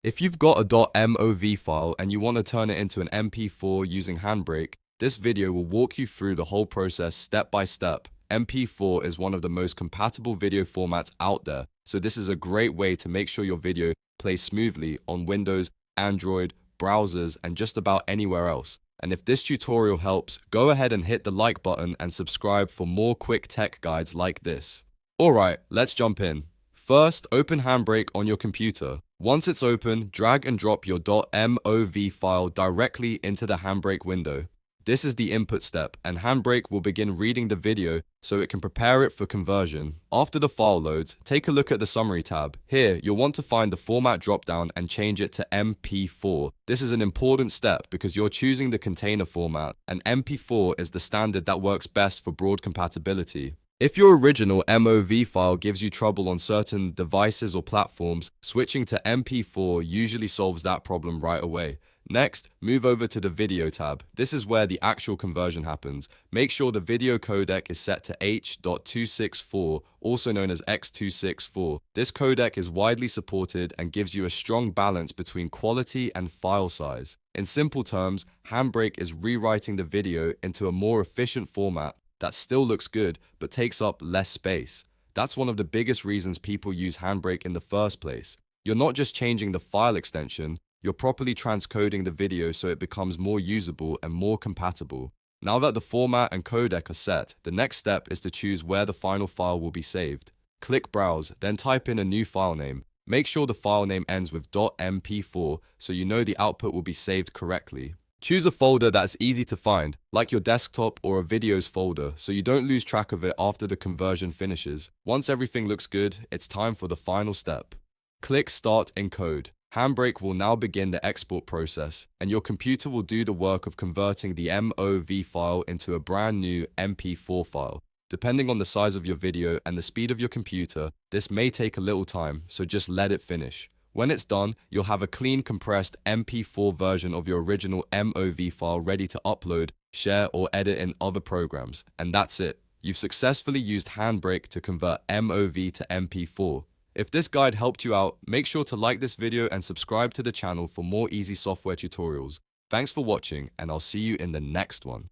If you've got a .mov file and you want to turn it into an MP4 using HandBrake, this video will walk you through the whole process step by step. MP4 is one of the most compatible video formats out there, so this is a great way to make sure your video plays smoothly on Windows, Android, browsers, and just about anywhere else. And if this tutorial helps, go ahead and hit the like button and subscribe for more quick tech guides like this. Alright, let's jump in. First, open HandBrake on your computer. Once it's open, drag and drop your .mov file directly into the HandBrake window. This is the input step, and HandBrake will begin reading the video so it can prepare it for conversion. After the file loads, take a look at the Summary tab. Here, you'll want to find the Format dropdown and change it to MP4. This is an important step because you're choosing the container format, and MP4 is the standard that works best for broad compatibility. If your original MOV file gives you trouble on certain devices or platforms, switching to MP4 usually solves that problem right away. Next, move over to the Video tab. This is where the actual conversion happens. Make sure the video codec is set to H.264, also known as X264. This codec is widely supported and gives you a strong balance between quality and file size. In simple terms, HandBrake is rewriting the video into a more efficient format that still looks good but takes up less space. That's one of the biggest reasons people use HandBrake in the first place. You're not just changing the file extension, you're properly transcoding the video so it becomes more usable and more compatible. Now that the format and codec are set, the next step is to choose where the final file will be saved. Click Browse, then type in a new file name. Make sure the file name ends with .mp4 so you know the output will be saved correctly. Choose a folder that's easy to find, like your desktop or a videos folder, so you don't lose track of it after the conversion finishes. Once everything looks good, it's time for the final step. Click Start Encode. HandBrake will now begin the export process, and your computer will do the work of converting the MOV file into a brand new MP4 file. Depending on the size of your video and the speed of your computer, this may take a little time, so just let it finish. When it's done, you'll have a clean compressed MP4 version of your original MOV file ready to upload, share, or edit in other programs. And that's it. You've successfully used HandBrake to convert MOV to MP4. If this guide helped you out, make sure to like this video and subscribe to the channel for more easy software tutorials. Thanks for watching, and I'll see you in the next one.